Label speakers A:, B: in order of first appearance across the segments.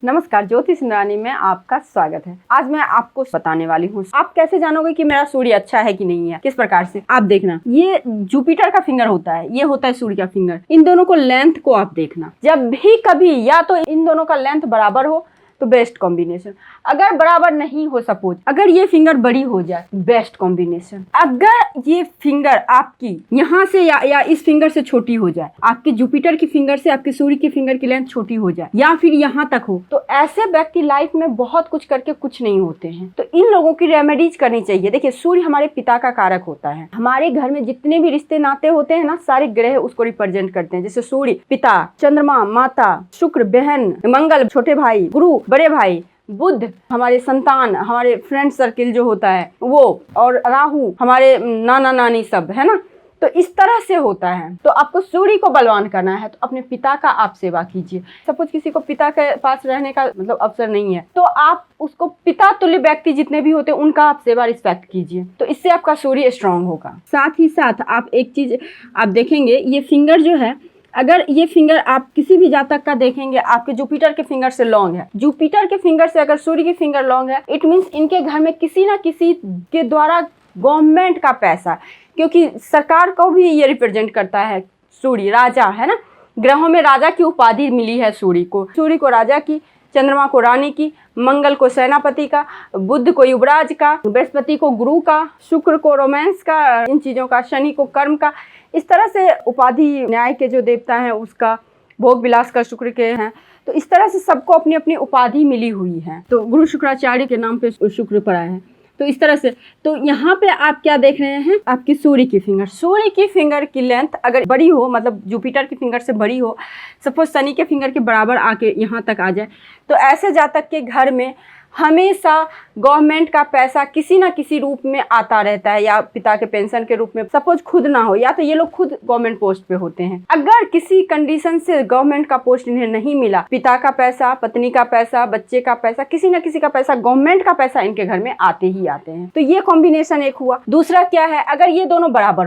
A: नमस्कार, ज्योति सिंधरानी में आपका स्वागत है। आज मैं आपको बताने वाली हूँ आप कैसे जानोगे कि मेरा सूर्य अच्छा है कि नहीं है। किस प्रकार से आप देखना, ये जुपिटर का फिंगर होता है, ये होता है सूर्य का फिंगर। इन दोनों को लेंथ को आप देखना, जब भी कभी या तो इन दोनों का लेंथ बराबर हो तो बेस्ट कॉम्बिनेशन, अगर बराबर नहीं हो, सपोज अगर ये फिंगर बड़ी हो जाए, बेस्ट कॉम्बिनेशन। अगर ये फिंगर आपकी यहाँ से या इस फिंगर से छोटी हो जाए, आपके जुपिटर की फिंगर से आपके सूर्य की फिंगर की लेंथ छोटी हो जाए, या फिर यहाँ तक हो, तो ऐसे व्यक्ति लाइफ में बहुत कुछ करके कुछ नहीं होते हैं। तो इन लोगों की रेमेडीज करनी चाहिए। देखिए, सूर्य हमारे पिता का कारक होता है। हमारे घर में जितने भी रिश्ते नाते होते हैं ना, सारे ग्रह उसको रिप्रेजेंट करते हैं। जैसे सूर्य पिता, चंद्रमा माता, शुक्र बहन, मंगल छोटे भाई, गुरु बड़े भाई, बुध हमारे संतान, हमारे फ्रेंड सर्किल जो होता है वो, और राहु हमारे नाना नानी सब, है ना। तो इस तरह से होता है। तो आपको सूर्य को बलवान करना है तो अपने पिता का आप सेवा कीजिए। सपोज किसी को पिता के पास रहने का मतलब अवसर नहीं है, तो आप उसको पिता तुल्य व्यक्ति जितने भी होते हैं उनका आप सेवा रिस्पेक्ट कीजिए, तो इससे आपका सूर्य स्ट्रांग होगा। साथ ही साथ आप एक चीज आप देखेंगे, ये फिंगर जो है, अगर ये फिंगर आप किसी भी जातक का देखेंगे आपके जुपिटर के फिंगर से लॉन्ग है, जुपिटर के फिंगर से अगर सूर्य की फिंगर लॉन्ग है, इट मीन्स इनके घर में किसी ना किसी के द्वारा गवर्नमेंट का पैसा, क्योंकि सरकार को भी ये रिप्रेजेंट करता है। सूर्य राजा है ना, ग्रहों में राजा की उपाधि मिली है सूर्य को राजा की, चंद्रमा को रानी की, मंगल को सेनापति का, बुध को युवराज का, बृहस्पति को गुरु का, शुक्र को रोमांस का, इन चीज़ों का, शनि को कर्म का। इस तरह से उपाधि न्याय के जो देवता हैं उसका, भोग विलास का शुक्र के हैं। तो इस तरह से सबको अपनी अपनी उपाधि मिली हुई है। तो गुरु शुक्राचार्य के नाम पे शुक्र पड़ा है। तो इस तरह से, तो यहाँ पे आप क्या देख रहे हैं, आपकी सूर्य की फिंगर की लेंथ अगर बड़ी हो, मतलब जुपिटर की फिंगर से बड़ी हो, सपोज शनि के फिंगर के बराबर आके यहाँ तक आ जाए, तो ऐसे जातक के घर में हमेशा गवर्नमेंट का पैसा किसी ना किसी रूप में आता रहता है, या पिता के पेंशन के रूप में। सपोज खुद ना हो, या तो ये लोग खुद गवर्नमेंट पोस्ट पे होते हैं। अगर किसी कंडीशन से गवर्नमेंट का पोस्ट इन्हें नहीं मिला, पिता का पैसा, पत्नी का पैसा, बच्चे का पैसा, किसी ना किसी का पैसा, गवर्नमेंट का पैसा इनके घर में आते ही आते हैं। तो ये कॉम्बिनेशन एक हुआ। दूसरा क्या है, अगर ये दोनों बराबर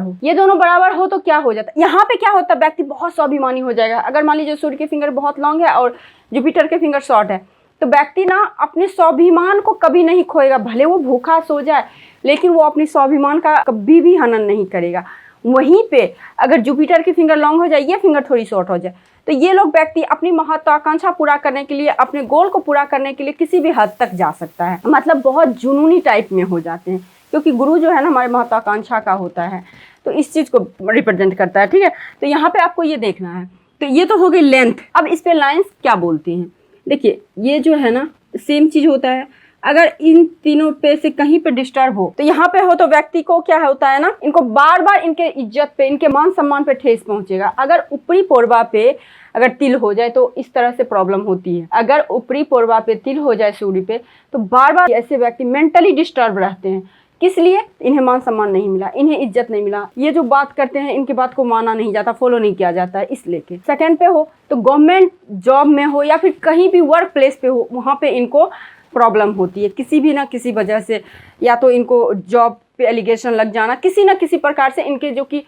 A: हो, तो क्या हो जाता है, यहाँ पे क्या होता है, व्यक्ति बहुत स्वाभिमानी हो जाएगा। अगर मान लीजिए सूर्य की फिंगर बहुत लॉन्ग है और जुपिटर के फिंगर शॉर्ट है, तो व्यक्ति ना अपने स्वाभिमान को कभी नहीं खोएगा। भले वो भूखा सो जाए, लेकिन वो अपनी स्वाभिमान का कभी भी हनन नहीं करेगा। वहीं पे अगर जुपिटर की फिंगर लॉन्ग हो जाए, ये फिंगर थोड़ी शॉर्ट हो जाए, तो ये लोग व्यक्ति अपनी महत्वाकांक्षा पूरा करने के लिए, अपने गोल को पूरा करने के लिए किसी भी हद तक जा सकता है। मतलब बहुत जुनूनी टाइप में हो जाते हैं, क्योंकि गुरु जो है ना हमारे महत्वाकांक्षा का होता है, तो इस चीज़ को रिप्रेजेंट करता है। ठीक है, तो यहाँ पे आपको ये देखना है। तो ये तो हो गई लेंथ। अब इस पे लाइन्स क्या बोलती हैं, देखिए ये जो है ना सेम चीज होता है। अगर इन तीनों पे से कहीं पे डिस्टर्ब हो, तो यहाँ पे हो, तो व्यक्ति को क्या होता है ना, इनको बार बार इनके इज्जत पे, इनके मान सम्मान पे ठेस पहुंचेगा। अगर ऊपरी पोरवा पे अगर तिल हो जाए तो इस तरह से प्रॉब्लम होती है। अगर ऊपरी पोरवा पे तिल हो जाए सूर्य पे, तो बार बार ऐसे व्यक्ति मेंटली डिस्टर्ब रहते हैं। किस लिए, इन्हें मान सम्मान नहीं मिला, इन्हें इज्जत नहीं मिला, ये जो बात करते हैं इनकी बात को माना नहीं जाता, फॉलो नहीं किया जाता है, इस लेके। सेकंड पे हो तो गवर्नमेंट जॉब में हो या फिर कहीं भी वर्क प्लेस पे हो, वहाँ पे इनको प्रॉब्लम होती है किसी भी ना किसी वजह से। या तो इनको जॉब पे एलिगेशन लग जाना, किसी ना किसी प्रकार से इनके जो कि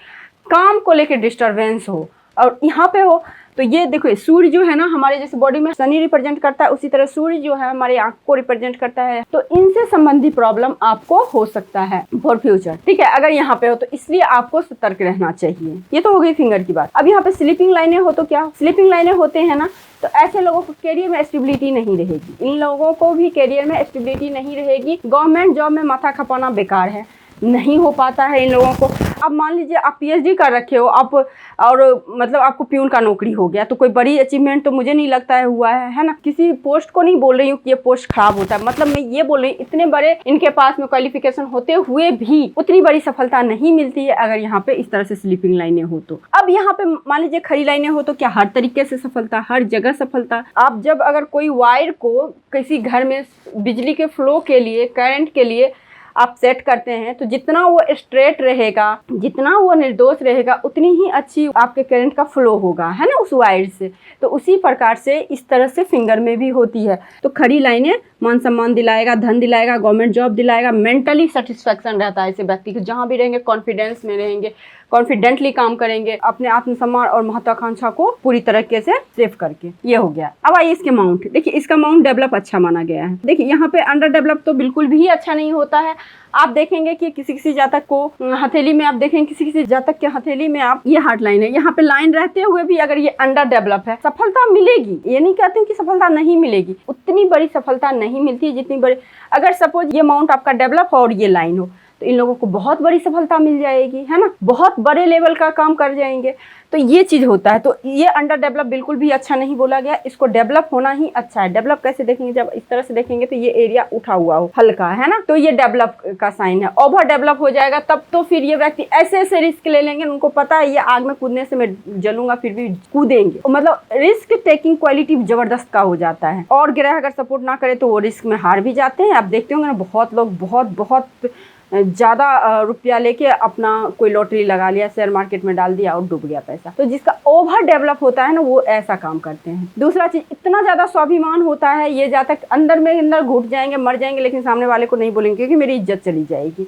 A: काम को लेकर डिस्टर्बेंस हो। और यहाँ पे हो तो ये देखो, सूर्य जो है ना हमारे जैसे बॉडी में शनि रिप्रेजेंट करता है, उसी तरह सूर्य जो है हमारे आंख को रिप्रेजेंट करता है। तो इनसे संबंधित प्रॉब्लम आपको हो सकता है फॉर फ्यूचर। ठीक है, अगर यहाँ पे हो तो इसलिए आपको सतर्क रहना चाहिए। ये तो हो गई फिंगर की बात। अब यहाँ पे स्लीपिंग लाइनें हो तो क्या, स्लीपिंग लाइनें होते हैं ना, तो ऐसे लोगों को करियर में स्टेबिलिटी नहीं रहेगी। इन लोगों को भी करियर में स्टेबिलिटी नहीं रहेगी। गवर्नमेंट जॉब में माथा खपाना बेकार है, नहीं हो पाता है इन लोगों को। अब मान लीजिए आप पीएचडी कर रखे हो आप, और मतलब आपको प्यून का नौकरी हो गया, तो कोई बड़ी अचीवमेंट तो मुझे नहीं लगता है हुआ है ना। किसी पोस्ट को नहीं बोल रही हूँ कि ये पोस्ट खराब होता है, मतलब मैं ये बोल रही हूँ इतने बड़े इनके पास में क्वालिफिकेशन होते हुए भी उतनी बड़ी सफलता नहीं मिलती है अगर यहाँ पे इस तरह से स्लीपिंग लाइनें हो तो। अब यहाँ पे मान लीजिए खड़ी लाइनें हो तो क्या हर तरीके से सफलता, हर जगह सफलता। आप जब अगर कोई वायर को किसी घर में बिजली के फ्लो के लिए, करंट के लिए आप सेट करते हैं, तो जितना वो स्ट्रेट रहेगा, जितना वो निर्दोष रहेगा, उतनी ही अच्छी आपके करंट का फ्लो होगा, है ना, उस वायर से। तो उसी प्रकार से इस तरह से फिंगर में भी होती है। तो खड़ी लाइनें मान सम्मान दिलाएगा, धन दिलाएगा, गवर्नमेंट जॉब दिलाएगा, मेंटली सेटिस्फैक्शन रहता है ऐसे व्यक्ति को। जहाँ भी रहेंगे कॉन्फिडेंस में रहेंगे, कॉन्फिडेंटली काम करेंगे, अपने आत्मसम्मान और महत्वाकांक्षा को पूरी तरीके से सेव करके। ये हो गया। अब आइए इसके माउंट। देखिए इसका माउंट डेवलप अच्छा माना गया है। देखिए यहाँ पे अंडर डेवलप तो बिल्कुल भी अच्छा नहीं होता है। आप देखेंगे कि किसी किसी जातक को हथेली में, आप देखेंगे किसी किसी जातक के हथेली में आप, ये हार्ट लाइन है, यहाँ पे लाइन रहते हुए भी अगर ये अंडर डेवलप है, सफलता मिलेगी। ये नहीं कहती हूँ कि सफलता नहीं मिलेगी, उतनी बड़ी सफलता नहीं मिलती है जितनी बड़ी, अगर सपोज ये माउंट आपका डेवलप हो और ये लाइन हो तो इन लोगों को बहुत बड़ी सफलता मिल जाएगी, है ना, बहुत बड़े लेवल का काम कर जाएंगे। तो ये चीज होता है। तो ये अंडर डेवलप बिल्कुल भी अच्छा नहीं बोला गया, इसको डेवलप होना ही अच्छा है। डेवलप कैसे देखेंगे, जब इस तरह से देखेंगे तो ये एरिया उठा हुआ हो हल्का, है ना, तो ये डेवलप का साइन है। ओवर डेवलप हो जाएगा तब तो फिर ये व्यक्ति ऐसे ऐसे रिस्क ले लेंगे, उनको पता है ये आग में कूदने से मैं जलूंगा फिर भी कूदेंगे, मतलब रिस्क टेकिंग क्वालिटी जबरदस्त का हो जाता है। और ग्रह अगर सपोर्ट ना करे तो वो रिस्क में हार भी जाते हैं। आप देखते होंगे ना, बहुत लोग बहुत ज़्यादा रुपया लेके अपना कोई लॉटरी लगा लिया, शेयर मार्केट में डाल दिया और डूब गया पैसा। तो जिसका ओवर डेवलप होता है ना, वो ऐसा काम करते हैं। दूसरा चीज, इतना ज़्यादा स्वाभिमान होता है, ये जातक अंदर में अंदर घुट जाएंगे, मर जाएंगे, लेकिन सामने वाले को नहीं बोलेंगे क्योंकि मेरी इज्जत चली जाएगी,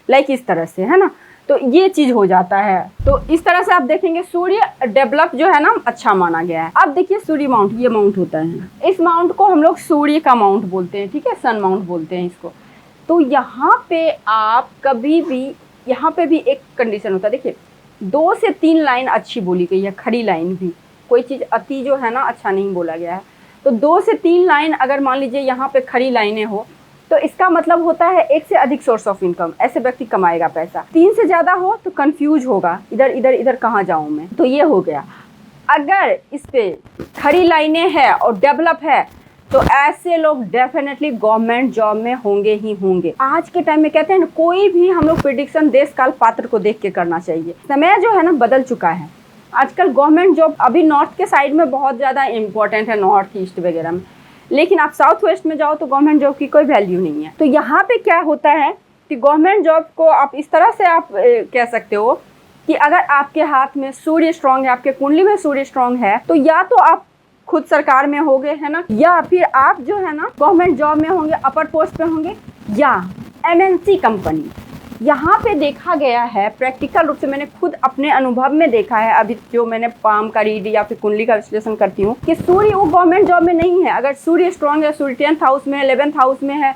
A: लाइक इस तरह से, है ना। तो ये चीज हो जाता है। तो इस तरह से आप देखेंगे सूर्य डेवलप जो है ना अच्छा माना गया है। अब देखिए सूर्य माउंट, ये माउंट होता है, इस माउंट को हम लोग सूर्य का माउंट बोलते हैं, ठीक है, सन माउंट बोलते हैं इसको। तो यहाँ पे आप कभी भी, यहाँ पे भी एक कंडीशन होता है। देखिए 2 से 3 लाइन अच्छी बोली गई है, खड़ी लाइन भी, कोई चीज़ अति जो है ना अच्छा नहीं बोला गया है। तो 2 से 3 लाइन अगर मान लीजिए यहाँ पे खड़ी लाइनें हो तो इसका मतलब होता है एक से अधिक सोर्स ऑफ इनकम, ऐसे व्यक्ति कमाएगा पैसा। 3 से ज़्यादा हो तो कंफ्यूज होगा, इधर इधर इधर कहाँ जाऊँ मैं। तो ये हो गया। अगर इस पे खड़ी लाइनें हैं और डेवलप है तो ऐसे लोग डेफिनेटली गवर्नमेंट जॉब में होंगे ही होंगे। आज के टाइम में कहते हैं ना, कोई भी हम लोग प्रिडिक्शन देश काल पात्र को देख के करना चाहिए। समय जो है ना बदल चुका है। आजकल गवर्नमेंट जॉब अभी नॉर्थ के साइड में बहुत ज़्यादा इम्पोर्टेंट है, नॉर्थ ईस्ट वगैरह में, लेकिन आप साउथ वेस्ट में जाओ तो गवर्नमेंट जॉब की कोई वैल्यू नहीं है। तो यहाँ पे क्या होता है कि गवर्नमेंट जॉब को आप इस तरह से आप कह सकते हो कि अगर आपके हाथ में सूर्य स्ट्रांग है, आपके कुंडली में सूर्य स्ट्रांग है, तो या तो आप खुद सरकार में होंगे, है ना, या फिर आप जो है ना गवर्नमेंट जॉब में होंगे, अपर पोस्ट पे होंगे, या एमएनसी कंपनी। यहाँ पे देखा गया है प्रैक्टिकल रूप से, मैंने खुद अपने अनुभव में देखा है, अभी जो मैंने पाम का रीड या फिर कुंडली का विश्लेषण करती हूँ, कि सूर्य वो गवर्नमेंट जॉब में नहीं है। अगर सूर्य स्ट्रांग है, सूर्य 10th हाउस में है, 11th हाउस में है,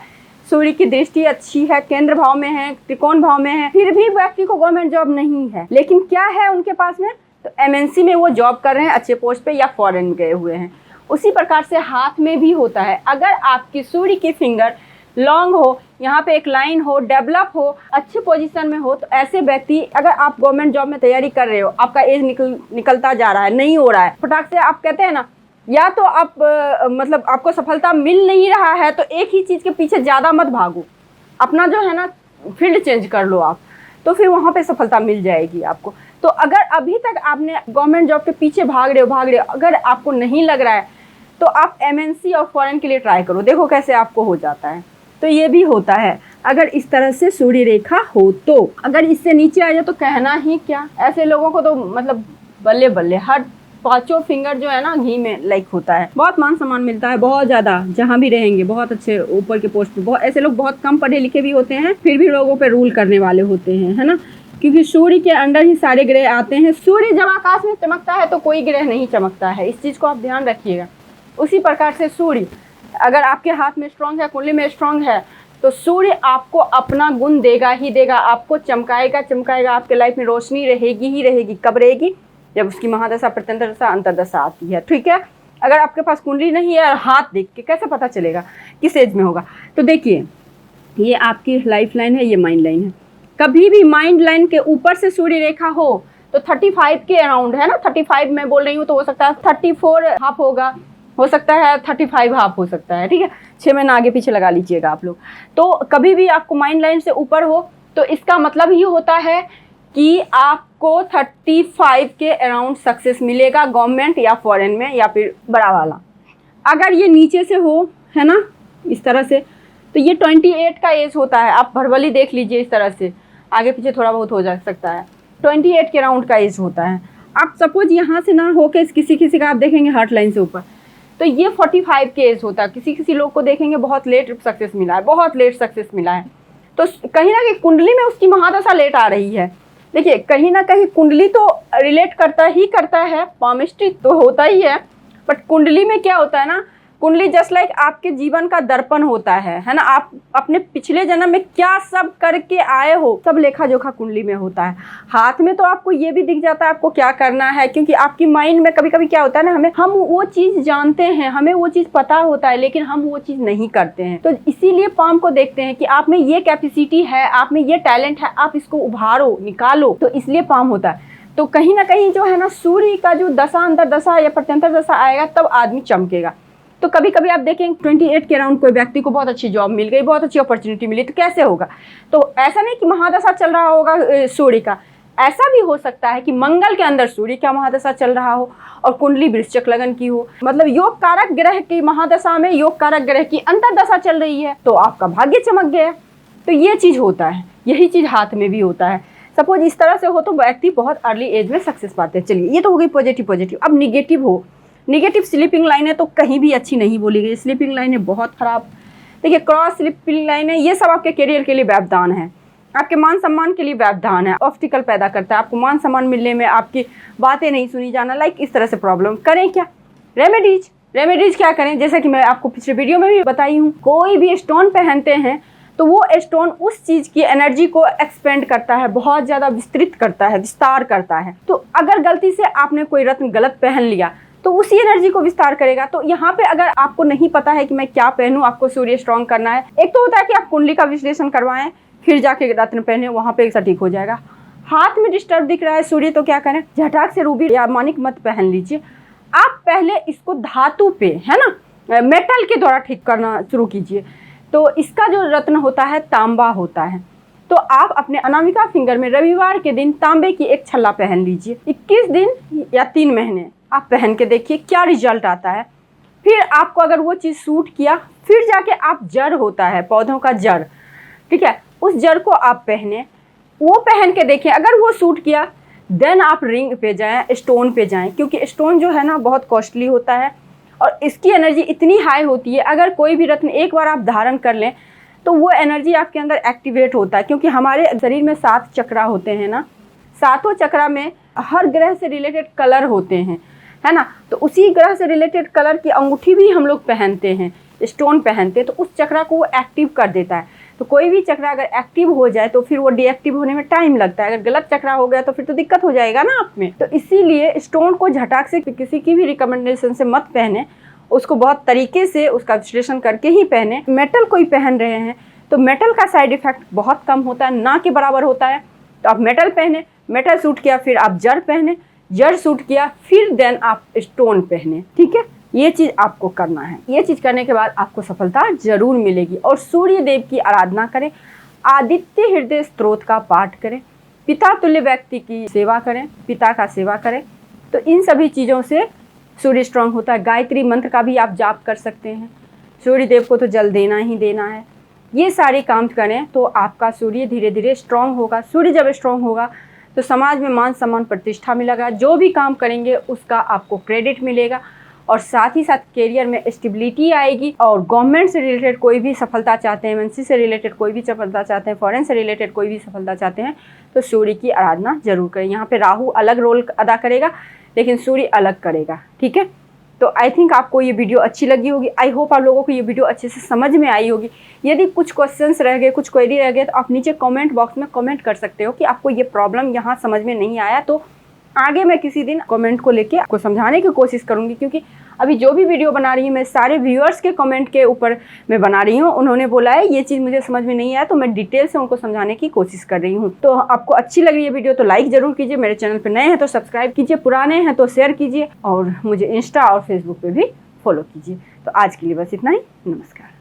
A: सूर्य की दृष्टि अच्छी है, केंद्र भाव में है, त्रिकोण भाव में है, फिर भी व्यक्ति को गवर्नमेंट जॉब नहीं है। लेकिन क्या है उनके पास में, तो एमएनसी में वो जॉब कर रहे हैं अच्छे पोस्ट पे, या फॉरेन में गए हुए हैं। उसी प्रकार से हाथ में भी होता है। अगर आपकी सूर्य की फिंगर लॉन्ग हो, यहाँ पे एक लाइन हो, डेवलप हो, अच्छे पोजीशन में हो, तो ऐसे व्यक्ति, अगर आप गवर्नमेंट जॉब में तैयारी कर रहे हो, आपका एज निकलता जा रहा है, नहीं हो रहा है, फटाक से आप कहते हैं ना, या तो आप मतलब आपको सफलता मिल नहीं रहा है, तो एक ही चीज़ के पीछे ज़्यादा मत भागो, अपना जो है ना फील्ड चेंज कर लो आप, तो फिर वहाँ पे सफलता मिल जाएगी आपको। तो अगर अभी तक आपने गवर्नमेंट जॉब के पीछे भाग रहे हो, अगर आपको नहीं लग रहा है, तो आप एमएनसी और फॉरेन के लिए ट्राई करो, देखो कैसे आपको हो जाता है। तो ये भी होता है अगर इस तरह से सूर्य रेखा हो तो। अगर इससे नीचे आ जाए तो कहना ही क्या, ऐसे लोगों को तो मतलब बल्ले बल्ले, हर 5 फिंगर जो है ना घी में लाइक होता है, बहुत मान सम्मान मिलता है, बहुत ज़्यादा, जहाँ भी रहेंगे बहुत अच्छे ऊपर के पोस्ट पे। बहुत ऐसे लोग बहुत कम पढ़े लिखे भी होते हैं, फिर भी लोगों पे रूल करने वाले होते हैं, है ना, क्योंकि सूर्य के अंडर ही सारे ग्रह आते हैं। सूर्य जब आकाश में चमकता है तो कोई ग्रह नहीं चमकता है, इस चीज़ को आप ध्यान रखिएगा। उसी प्रकार से सूर्य अगर आपके हाथ में स्ट्रांग है, कुंडली में स्ट्रांग है, तो सूर्य आपको अपना गुण देगा ही देगा, आपको चमकाएगा चमकाएगा, आपके लाइफ में रोशनी रहेगी ही रहेगी। कब रहेगी, जब उसकी महादशा, प्रत्यंतरदशा, अंतरदशा आती है, ठीक है। अगर आपके पास कुंडली नहीं है और हाथ देख के कैसे पता चलेगा किस एज में होगा। तो देखिए ये आपकी लाइफ लाइन है, ये माइंड लाइन है। कभी भी माइंड लाइन के ऊपर से सूर्य रेखा हो तो 35 के अराउंड, है ना, 35 मैं बोल रही हूँ, तो हो सकता है 34 हाफ होगा, हो सकता है 35 हाफ हो सकता है, ठीक है, 6 महीना आगे पीछे लगा लीजिएगा आप लोग। तो कभी भी आपको माइंड लाइन से ऊपर हो तो इसका मतलब ही होता है कि आपको 35 के अराउंड सक्सेस मिलेगा गवर्नमेंट या फॉरेन में, या फिर बड़ा वाला। अगर ये नीचे से हो, है ना, इस तरह से, तो ये 28 का एज होता है। आप भरवली देख लीजिए, इस तरह से आगे पीछे थोड़ा बहुत हो जा सकता है, 28 के राउंड का एज होता है। आप सपोज यहाँ से ना होके किसी किसी का आप देखेंगे हार्ट लाइन से ऊपर, तो ये 45 के एज होता है। किसी किसी लोग को देखेंगे बहुत लेट सक्सेस मिला है, बहुत लेट सक्सेस मिला है, तो कहीं ना कहीं कुंडली में उसकी महादशा लेट आ रही है, देखिए कहीं ना कहीं कुंडली तो रिलेट करता है, पामिस्ट्री तो होता ही है, बट कुंडली में क्या होता है ना, कुंडली जस्ट लाइक आपके जीवन का दर्पण होता है ना। आप अपने पिछले जन्म में क्या सब करके आए हो, सब लेखा जोखा कुंडली में होता है। हाथ में तो आपको ये भी दिख जाता है आपको क्या करना है, क्योंकि आपकी माइंड में कभी कभी क्या होता है ना, हम वो चीज़ जानते हैं, हमें वो चीज़ पता होता है, लेकिन हम वो चीज़ नहीं करते हैं। तो इसीलिए पाम को देखते हैं कि आप में ये कैपेसिटी है, आप में ये टैलेंट है, आप इसको उभारो, निकालो, तो इसलिए पाम होता है। तो कहीं ना कहीं जो है ना, सूर्य का जो दशा, अंतर दशा या प्रत्यंतर दशा आएगा तब आदमी चमकेगा। तो कभी कभी आप देखें 28 के अराउंड कोई व्यक्ति को बहुत अच्छी जॉब मिल गई, बहुत अच्छी अपॉर्चुनिटी मिली, तो कैसे होगा? तो ऐसा नहीं कि महादशा चल रहा होगा सूर्य का, ऐसा भी हो सकता है कि मंगल के अंदर सूर्य का महादशा चल रहा हो और कुंडली वृश्चिक लगन की हो, मतलब योग कारक ग्रह की महादशा में योग कारक ग्रह की अंतरदशा चल रही है, तो आपका भाग्य चमक गया। तो ये चीज़ होता है, यही चीज़ हाथ में भी होता है। सपोज इस तरह से हो तो व्यक्ति बहुत अर्ली एज में सक्सेस पाते हैं। चलिए ये तो हो गई पॉजिटिव। अब निगेटिव हो, निगेटिव स्लीपिंग लाइनें तो कहीं भी अच्छी नहीं बोली गई, स्लीपिंग लाइनें बहुत खराब। देखिए क्रॉस स्लीपिंग लाइनें, ये सब आपके करियर के लिए व्यवधान है, आपके मान सम्मान के लिए व्यवधान है, ऑब्स्टिकल पैदा करता है, आपको मान सम्मान मिलने में आपकी बातें नहीं सुनी जाना, लाइक इस तरह से प्रॉब्लम। करें क्या? रेमेडीज क्या करें? जैसा कि मैं आपको पिछले वीडियो में भी बताई हूँ, कोई भी स्टोन पहनते हैं तो वो स्टोन उस चीज़ की एनर्जी को एक्सपेंड करता है, बहुत ज़्यादा विस्तृत करता है, विस्तार करता है। तो अगर गलती से आपने कोई रत्न गलत पहन लिया तो उसी एनर्जी को विस्तार करेगा। तो यहाँ पे अगर आपको नहीं पता है कि मैं क्या पहनूं, आपको सूर्य स्ट्रॉन्ग करना है, एक तो होता है कि आप कुंडली का विश्लेषण करवाएं, फिर जाके रत्न पहने, वहाँ पे सटीक हो जाएगा। हाथ में डिस्टर्ब दिख रहा है सूर्य, तो क्या करें? झटाक से रूबी या मानिक मत पहन लीजिए। आप पहले इसको धातु पे, है ना, मेटल के द्वारा ठीक करना शुरू कीजिए। तो इसका जो रत्न होता है तांबा होता है। तो आप अपने अनामिका फिंगर में रविवार के दिन तांबे की एक छल्ला पहन लीजिए, 21 दिन या 3 महीने आप पहन के देखिए क्या रिजल्ट आता है। फिर आपको अगर वो चीज़ सूट किया, फिर जाके आप जड़ होता है, पौधों का जड़, ठीक है, उस जड़ को आप पहने, वो पहन के देखें, अगर वो सूट किया देन आप रिंग पे जाएं, स्टोन पे जाएं, क्योंकि स्टोन जो है ना बहुत कॉस्टली होता है और इसकी एनर्जी इतनी हाई होती है। अगर कोई भी रत्न एक बार आप धारण कर लें तो वो एनर्जी आपके अंदर एक्टिवेट होता है, क्योंकि हमारे शरीर में 7 चक्रा होते हैं ना, 7 चक्रा में हर ग्रह से रिलेटेड कलर होते हैं, है ना। तो उसी ग्रह से रिलेटेड कलर की अंगूठी भी हम लोग पहनते हैं, स्टोन पहनते हैं, तो उस चक्रा को वो एक्टिव कर देता है। तो कोई भी चक्रा अगर एक्टिव हो जाए तो फिर वो डीएक्टिव होने में टाइम लगता है। अगर गलत चक्रा हो गया तो फिर तो दिक्कत हो जाएगा ना आप में। तो इसीलिए स्टोन को झटाक से किसी की भी रिकमेंडेशन से मत पहने, उसको बहुत तरीके से उसका विश्लेषण करके ही पहने। मेटल कोई पहन रहे हैं तो मेटल का साइड इफेक्ट बहुत कम होता है, ना के बराबर होता है। तो आप मेटल पहने, मेटल सूट किया, फिर आप जड़ पहने, जड़ सूट किया, फिर देन आप स्टोन पहने, ठीक है। ये चीज़ आपको करना है। ये चीज़ करने के बाद आपको सफलता जरूर मिलेगी। और सूर्य देव की आराधना करें, आदित्य हृदय स्त्रोत का पाठ करें, पिता तुल्य व्यक्ति की सेवा करें, पिता का सेवा करें। तो इन सभी चीज़ों से सूर्य स्ट्रांग होता है। गायत्री मंत्र का भी आप जाप कर सकते हैं। सूर्य देव को तो जल देना ही देना है। ये सारे काम करें तो आपका सूर्य धीरे धीरे स्ट्रांग होगा। सूर्य जब स्ट्रांग होगा तो समाज में मान सम्मान प्रतिष्ठा मिलेगा। जो भी काम करेंगे उसका आपको क्रेडिट मिलेगा और साथ ही साथ करियर में स्टेबिलिटी आएगी। और गवर्नमेंट से रिलेटेड कोई भी सफलता चाहते हैं, एमएनसी से रिलेटेड कोई भी सफलता चाहते हैं, फॉरेन से रिलेटेड कोई भी सफलता चाहते हैं तो सूर्य की आराधना जरूर करें। यहाँ पे राहु अलग रोल अदा करेगा लेकिन सूर्य अलग करेगा, ठीक है। तो आई थिंक आपको ये वीडियो अच्छी लगी होगी। आई होप आप लोगों को ये वीडियो अच्छे से समझ में आई होगी। यदि कुछ क्वेश्चंस रह गए, कुछ क्वेरी रह गए तो आप नीचे कमेंट बॉक्स में कमेंट कर सकते हो कि आपको ये प्रॉब्लम यहाँ समझ में नहीं आया। तो आगे मैं किसी दिन कमेंट को लेके आपको समझाने की कोशिश करूँगी, क्योंकि अभी जो भी वीडियो बना रही हूँ मैं सारे व्यूअर्स के कमेंट के ऊपर मैं बना रही हूँ। उन्होंने बोला है ये चीज़ मुझे समझ में नहीं आया, तो मैं डिटेल से उनको समझाने की कोशिश कर रही हूँ। तो आपको अच्छी लग रही है वीडियो तो लाइक ज़रूर कीजिए, मेरे चैनल पर नए हैं तो सब्सक्राइब कीजिए, पुराने हैं तो शेयर कीजिए और मुझे इंस्टा और फेसबुक पर भी फॉलो कीजिए। तो आज के लिए बस इतना ही। नमस्कार।